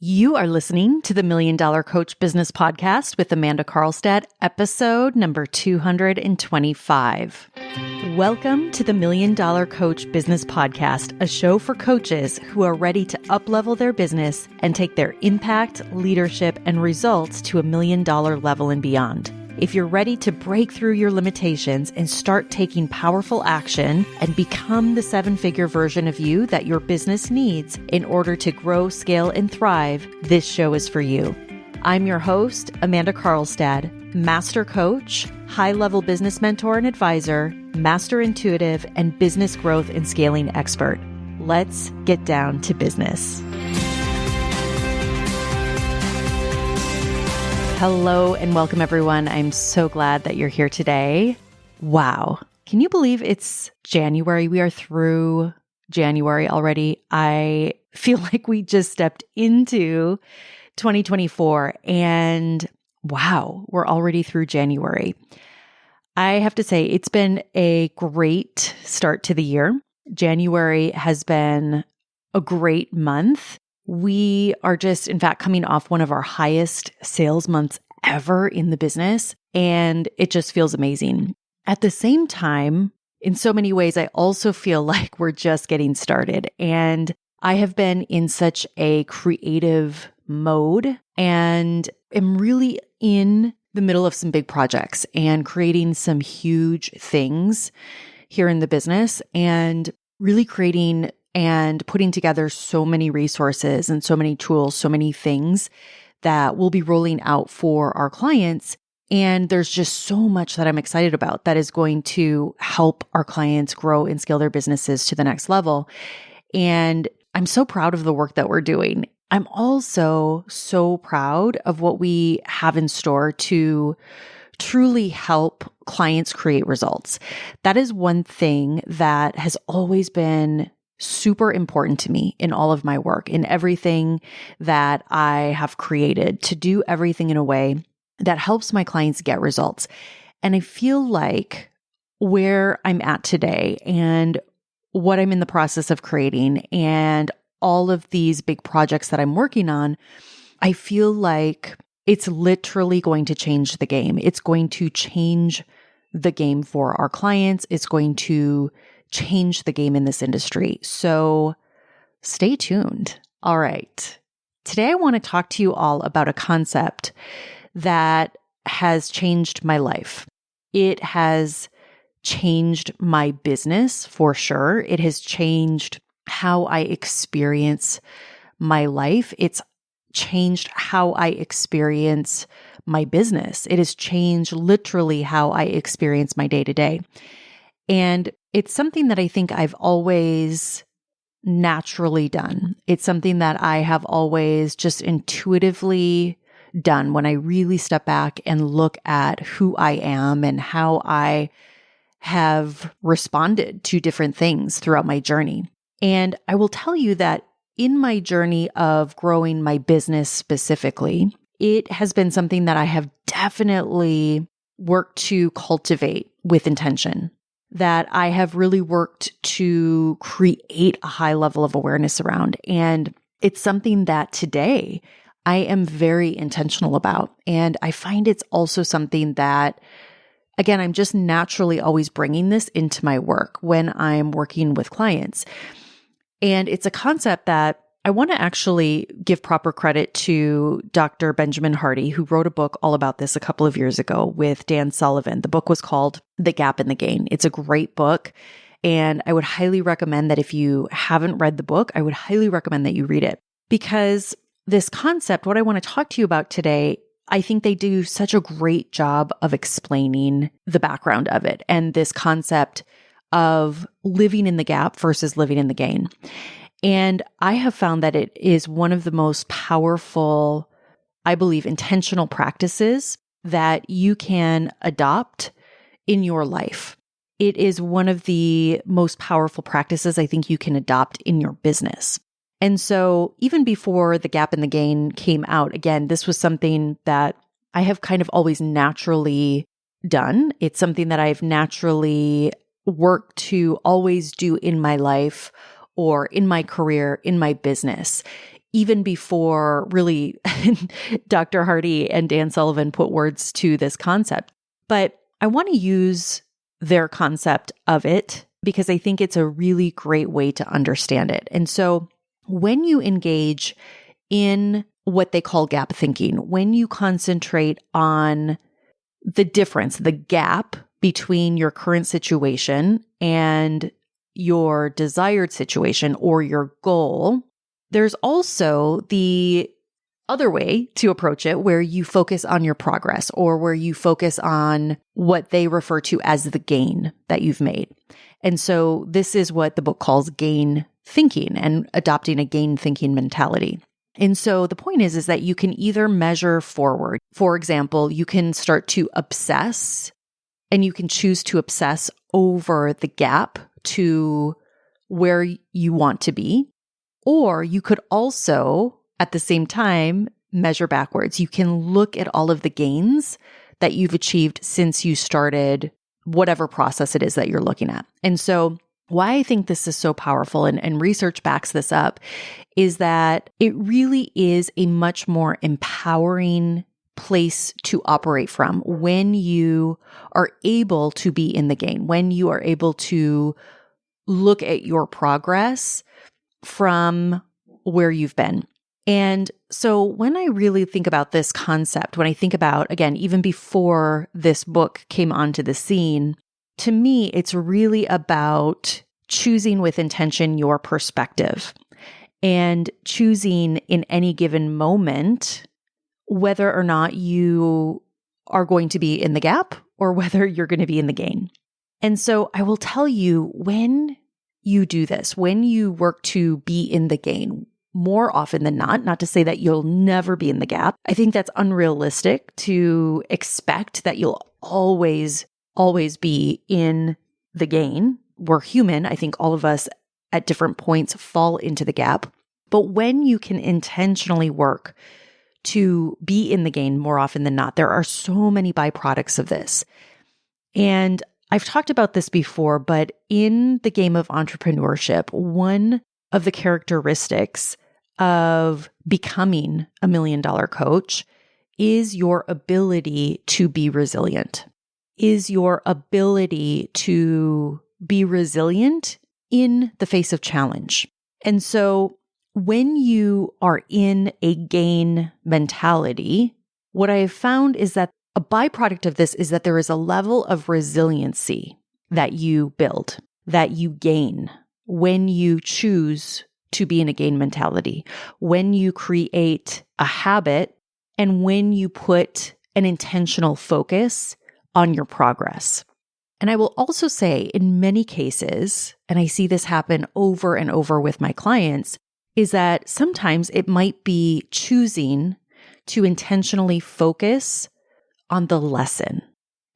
You are listening to the Million Dollar Coach Business Podcast with Amanda Karlstad, episode number 225. Welcome to the Million Dollar Coach Business Podcast, a show for coaches who are ready to up-level their business and take their impact, leadership, and results to $1 million level and beyond. If you're ready to break through your limitations and start taking powerful action and become the seven-figure version of you that your business needs in order to grow, scale, and thrive, this show is for you. I'm your host, Amanda Karlstad, master coach, high-level business mentor and advisor, master intuitive, and business growth and scaling expert. Let's get down to business. Hello and welcome, everyone. I'm so glad that you're here today. Wow. Can you believe it's January? We are through January already. I feel like we just stepped into 2024 and wow, we're already through January. I have to say it's been a great start to the year. January has been a great month. We are just, in fact, coming off one of our highest sales months ever in the business, and it just feels amazing. At the same time, in so many ways, I also feel like we're just getting started, and I have been in such a creative mode and am really in the middle of some big projects and creating some huge things here in the business and really creating and putting together so many resources and so many tools, so many things that we'll be rolling out for our clients. And there's just so much that I'm excited about that is going to help our clients grow and scale their businesses to the next level. And I'm so proud of the work that we're doing. I'm also so proud of what we have in store to truly help clients create results. That is one thing that has always been super important to me in all of my work, in everything that I have created, to do everything in a way that helps my clients get results. And I feel like where I'm at today and what I'm in the process of creating and all of these big projects that I'm working on, I feel like it's literally going to change the game. It's going to change the game for our clients. It's going to change the game in this industry. So stay tuned. All right. Today, I want to talk to you all about a concept that has changed my life. It has changed my business for sure. It has changed how I experience my life. It's changed how I experience my business. It has changed literally how I experience my day-to-day. And it's something that I think I've always naturally done. It's something that I have always just intuitively done when I really step back and look at who I am and how I have responded to different things throughout my journey. And I will tell you that in my journey of growing my business specifically, it has been something that I have definitely worked to cultivate with intention, that I have really worked to create a high level of awareness around. And it's something that today I am very intentional about. And I find it's also something that, again, I'm just naturally always bringing this into my work when I'm working with clients. And it's a concept that I want to actually give proper credit to Dr. Benjamin Hardy, who wrote a book all about this a couple of years ago with Dan Sullivan. The book was called The Gap and the Gain. It's a great book. And I would highly recommend that if you haven't read the book, I would highly recommend that you read it. Because this concept, what I want to talk to you about today, I think they do such a great job of explaining the background of it and this concept of living in the gap versus living in the gain. And I have found that it is one of the most powerful, I believe, intentional practices that you can adopt in your life. It is one of the most powerful practices I think you can adopt in your business. And so even before The Gap and the Gain came out, again, this was something that I have kind of always naturally done. It's something that I've naturally worked to always do in my life or in my career, in my business. even before really Dr. Hardy and Dan Sullivan put words to this concept. But I want to use their concept of it because I think it's a really great way to understand it. And so when you engage in what they call gap thinking, when you concentrate on the difference, the gap between your current situation and your desired situation or your goal, there's also the other way to approach it where you focus on your progress or where you focus on what they refer to as the gain that you've made. And so this is what the book calls gain thinking and adopting a gain thinking mentality. And so the point is that you can either measure forward. For example, you can start to obsess and you can choose to obsess over the gap to where you want to be. Or you could also, at the same time, measure backwards. You can look at all of the gains that you've achieved since you started whatever process it is that you're looking at. And so why I think this is so powerful, and research backs this up, is that it really is a much more empowering place to operate from when you are able to be in the game, when you are able to look at your progress from where you've been. And so when I really think about this concept, when I think about, again, even before this book came onto the scene, to me, it's really about choosing with intention your perspective and choosing in any given moment whether or not you are going to be in the gap or whether you're going to be in the gain. And so I will tell you, when you do this, when you work to be in the gain, more often than not to say that you'll never be in the gap. I think that's unrealistic to expect that you'll always be in the gain. We're human. I think all of us at different points fall into the gap. But when you can intentionally work to be in the gain more often than not, there are so many byproducts of this. And I've talked about this before, but in the game of entrepreneurship, one of the characteristics of becoming $1 million coach is your ability to be resilient, is your ability to be resilient in the face of challenge. And so when you are in a gain mentality, what I have found is that a byproduct of this is that there is a level of resiliency that you build, that you gain when you choose to be in a gain mentality, when you create a habit, and when you put an intentional focus on your progress. And I will also say, in many cases, and I see this happen over and over with my clients, is that sometimes it might be choosing to intentionally focus on the lesson.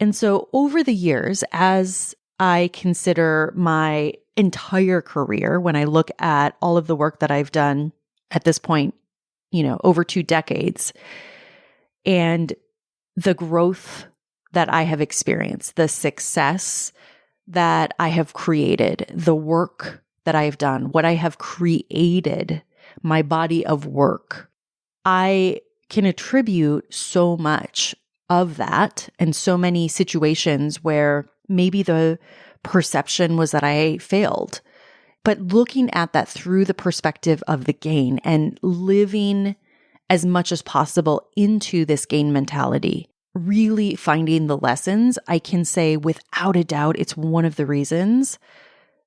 And so over the years, as I consider my entire career, when I look at all of the work that I've done at this point, over 2 decades, and the growth that I have experienced, the success that I have created, the work that I have done, what I have created, my body of work, I can attribute so much of that and so many situations where maybe the perception was that I failed. But looking at that through the perspective of the gain and living as much as possible into this gain mentality, really finding the lessons, I can say without a doubt, it's one of the reasons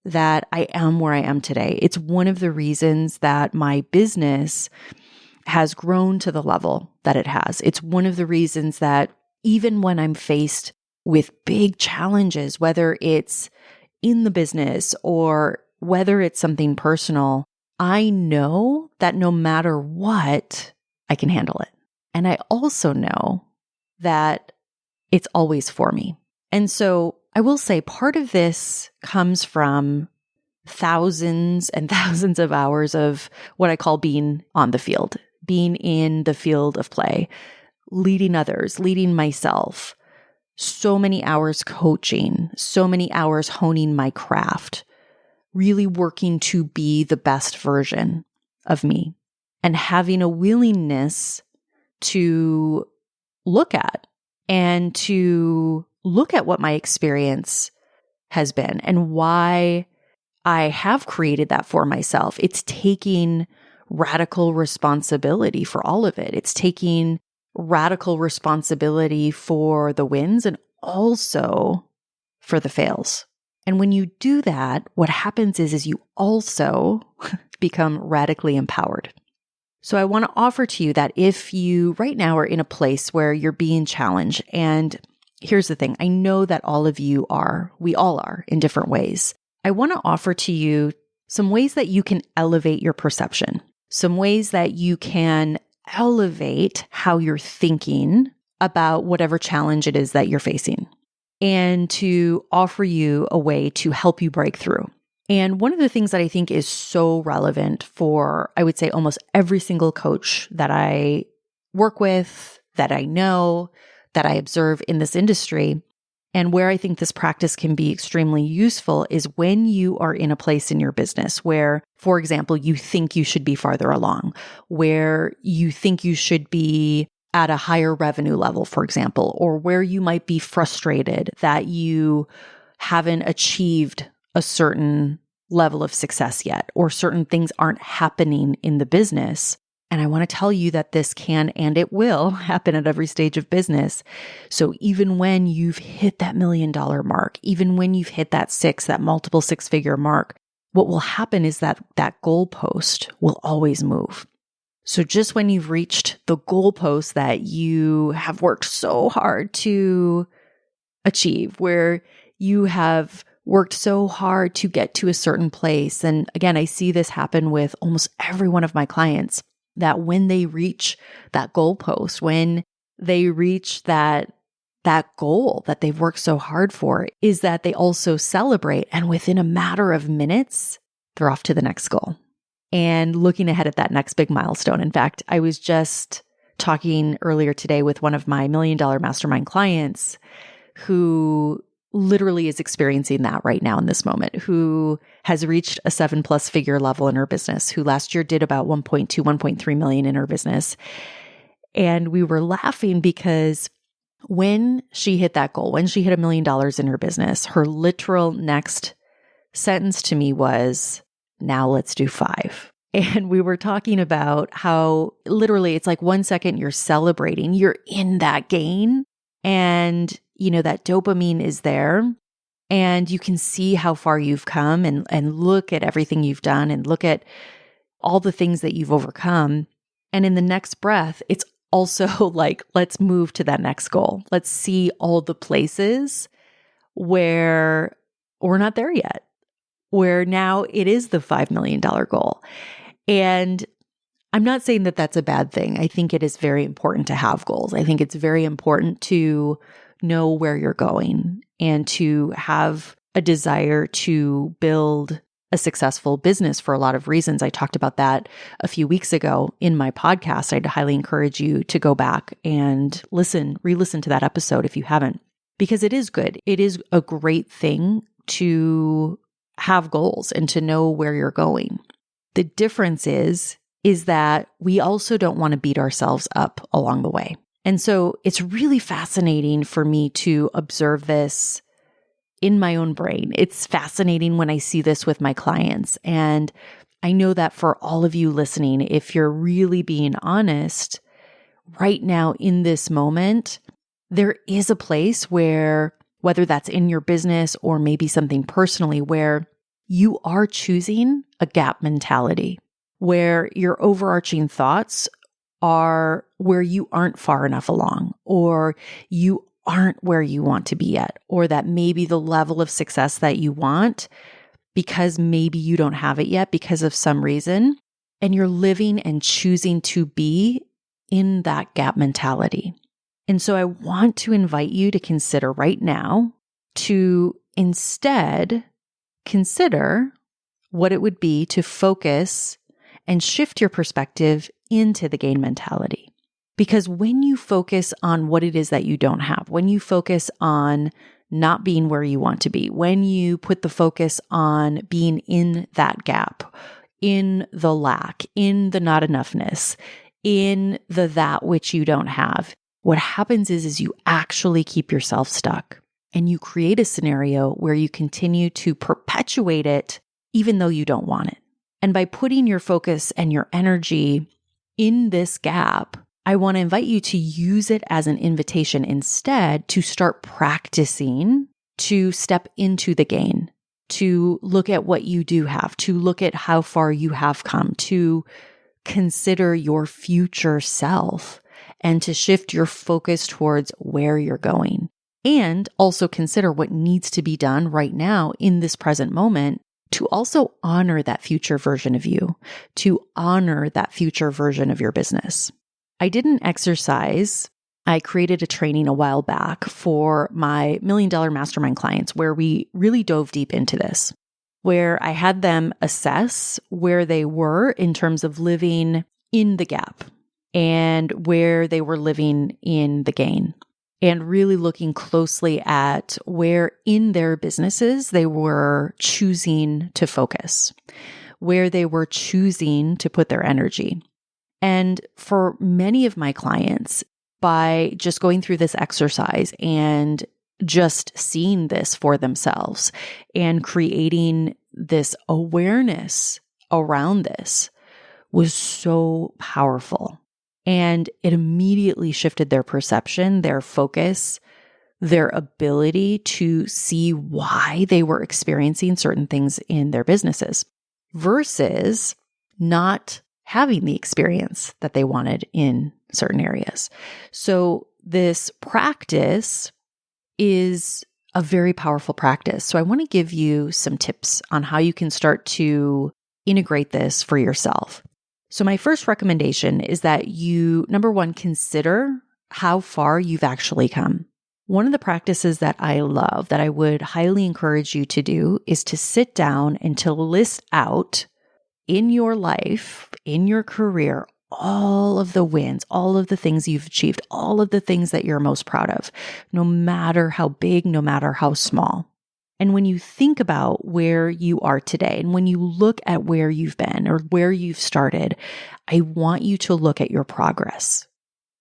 that I am where I am today. It's one of the reasons that my business has grown to the level that it has. It's one of the reasons that even when I'm faced with big challenges, whether it's in the business or whether it's something personal, I know that no matter what, I can handle it. And I also know that it's always for me. And so I will say part of this comes from thousands and thousands of hours of what I call being on the field, being in the field of play, leading others, leading myself, so many hours coaching, so many hours honing my craft, really working to be the best version of me. and having a willingness to look at and to look at what my experience has been and why I have created that for myself. It's taking radical responsibility for all of it. It's taking radical responsibility for the wins and also for the fails. And when you do that, what happens is you also become radically empowered. So I want to offer to you that if you right now are in a place where you're being challenged, and here's the thing, I know that all of you are, we all are in different ways. I want to offer to you some ways that you can elevate your perception, some ways that you can elevate how you're thinking about whatever challenge it is that you're facing, and to offer you a way to help you break through. And one of the things that I think is so relevant for, I would say, almost every single coach that I work with, that I know, that I observe in this industry, and where I think this practice can be extremely useful is when you are in a place in your business where, for example, you think you should be farther along, where you think you should be at a higher revenue level, for example, or where you might be frustrated that you haven't achieved a certain level of success yet, or certain things aren't happening in the business. And I want to tell you that this can and it will happen at every stage of business. So even when you've hit that $1 million mark, even when you've hit that multiple six-figure mark, what will happen is that goalpost will always move. So just when you've reached the goalpost that you have worked so hard to achieve, where you have worked so hard to get to a certain place. And again, I see this happen with almost every one of my clients, that when they reach that goalpost, when they reach that goal that they've worked so hard for, is that they also celebrate. And within a matter of minutes, they're off to the next goal and looking ahead at that next big milestone. In fact, I was just talking earlier today with one of my $1 million mastermind clients who literally is experiencing that right now in this moment, who has reached a 7+ figure level in her business, who last year did about 1.2, 1.3 million in her business. And we were laughing because when she hit that goal, when she hit $1 million in her business, her literal next sentence to me was, "Now let's do 5." And we were talking about how literally it's like 1 second you're celebrating, you're in that gain, and that dopamine is there, and you can see how far you've come and look at everything you've done and look at all the things that you've overcome. And in the next breath, it's also like, let's move to that next goal. Let's see all the places where we're not there yet, where now it is the $5 million goal. And I'm not saying that that's a bad thing. I think it is very important to have goals. I think it's very important to know where you're going and to have a desire to build a successful business for a lot of reasons. I talked about that a few weeks ago in my podcast. I'd highly encourage you to go back and re-listen to that episode if you haven't, because it is good. It is a great thing to have goals and to know where you're going. The difference is that we also don't want to beat ourselves up along the way. And so it's really fascinating for me to observe this in my own brain. It's fascinating when I see this with my clients. And I know that for all of you listening, if you're really being honest, right now in this moment, there is a place where, whether that's in your business or maybe something personally, where you are choosing a gap mentality, where your overarching thoughts are where you aren't far enough along, or you aren't where you want to be yet, or that maybe the level of success that you want, because maybe you don't have it yet because of some reason, and you're living and choosing to be in that gap mentality. And so I want to invite you to consider right now to instead consider what it would be to focus and shift your perspective into the gain mentality. Because when you focus on what it is that you don't have, when you focus on not being where you want to be, when you put the focus on being in that gap, in the lack, in the not enoughness, in the that which you don't have, what happens is you actually keep yourself stuck and you create a scenario where you continue to perpetuate it even though you don't want it. And by putting your focus and your energy in this gap, I want to invite you to use it as an invitation instead to start practicing to step into the gain, to look at what you do have, to look at how far you have come, to consider your future self, and to shift your focus towards where you're going. And also consider what needs to be done right now in this present moment to also honor that future version of you, to honor that future version of your business. I did an exercise. I created a training a while back for my $1 Million Mastermind clients where we really dove deep into this, where I had them assess where they were in terms of living in the gap and where they were living in the gain, and really looking closely at where in their businesses they were choosing to focus, where they were choosing to put their energy. And for many of my clients, by just going through this exercise and just seeing this for themselves and creating this awareness around this was so powerful. And it immediately shifted their perception, their focus, their ability to see why they were experiencing certain things in their businesses versus not having the experience that they wanted in certain areas. So this practice is a very powerful practice. So I want to give you some tips on how you can start to integrate this for yourself. So my first recommendation is that you, number one, consider how far you've actually come. One of the practices that I love, that I would highly encourage you to do, is to sit down and to list out in your life, in your career, all of the wins, all of the things you've achieved, all of the things that you're most proud of, no matter how big, no matter how small. And when you think about where you are today, and when you look at where you've been or where you've started, I want you to look at your progress,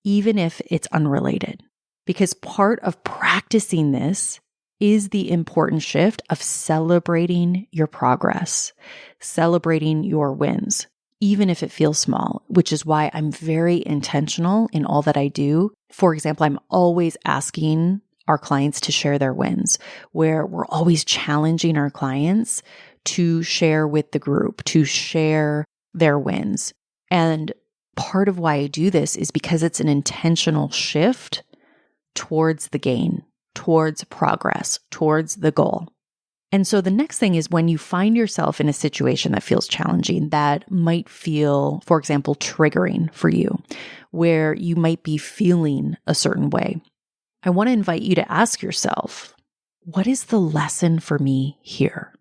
even if it's unrelated. Because part of practicing this is the important shift of celebrating your progress, celebrating your wins, even if it feels small, which is why I'm very intentional in all that I do. For example, I'm always asking our clients to share their wins, where we're always challenging our clients to share with the group, to share their wins. And part of why I do this is because it's an intentional shift towards the gain, towards progress, towards the goal. And so the next thing is when you find yourself in a situation that feels challenging, that might feel, for example, triggering for you, where you might be feeling a certain way, I want to invite you to ask yourself, what is the lesson for me here?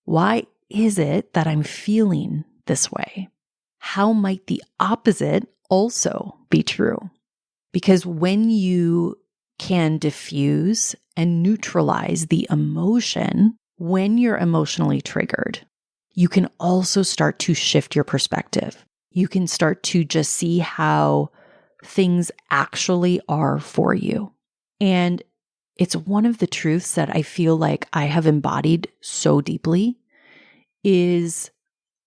Why is it that I'm feeling this way? How might the opposite also be true? Because when you can diffuse and neutralize the emotion, when you're emotionally triggered, you can also start to shift your perspective. You can start to just see how things actually are for you. And it's one of the truths that I feel like I have embodied so deeply is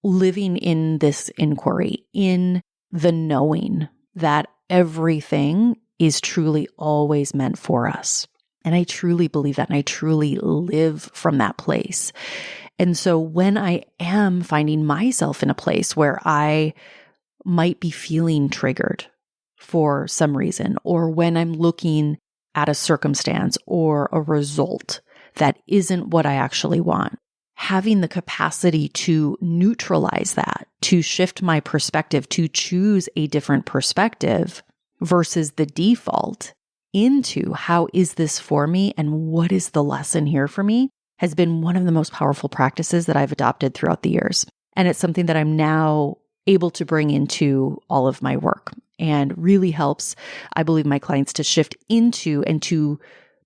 living in this inquiry, in the knowing that everything is truly always meant for us. And I truly believe that, and I truly live from that place. And so when I am finding myself in a place where I might be feeling triggered for some reason, or when I'm looking at a circumstance or a result that isn't what I actually want, having the capacity to neutralize that, to shift my perspective, to choose a different perspective versus the default into how is this for me and what is the lesson here for me, has been one of the most powerful practices that I've adopted throughout the years. And it's something that I'm now able to bring into all of my work and really helps, I believe, my clients to shift into and to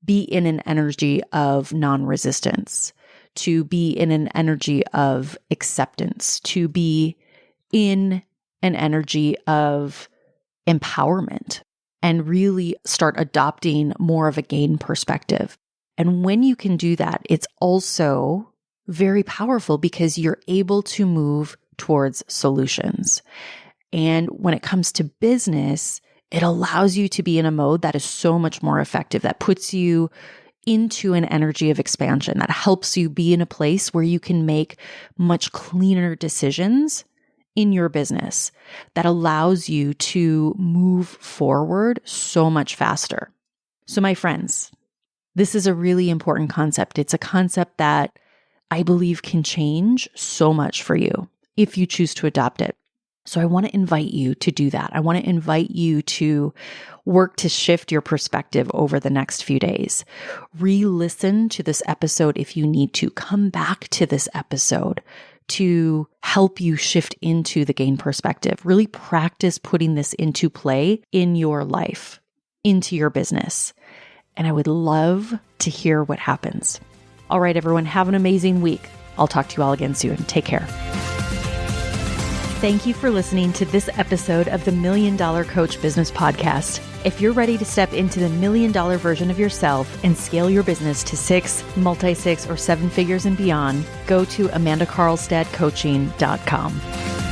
be in an energy of non-resistance, to be in an energy of acceptance, to be in an energy of empowerment, and really start adopting more of a gain perspective. And when you can do that, it's also very powerful because you're able to move towards solutions. And when it comes to business, it allows you to be in a mode that is so much more effective, that puts you into an energy of expansion, that helps you be in a place where you can make much cleaner decisions in your business, that allows you to move forward so much faster. So my friends, this is a really important concept. It's a concept that I believe can change so much for you if you choose to adopt it. So I want to invite you to do that. I want to invite you to work to shift your perspective over the next few days. Re-listen to this episode if you need to. Come back to this episode to help you shift into the gain perspective. Really practice putting this into play in your life, into your business. And I would love to hear what happens. All right, everyone, have an amazing week. I'll talk to you all again soon. Take care. Thank you for listening to this episode of the $1 Million Coach Business Podcast. If you're ready to step into the $1 million version of yourself and scale your business to 6, multi-6, or 7 figures and beyond, go to amandakarlstadcoaching.com.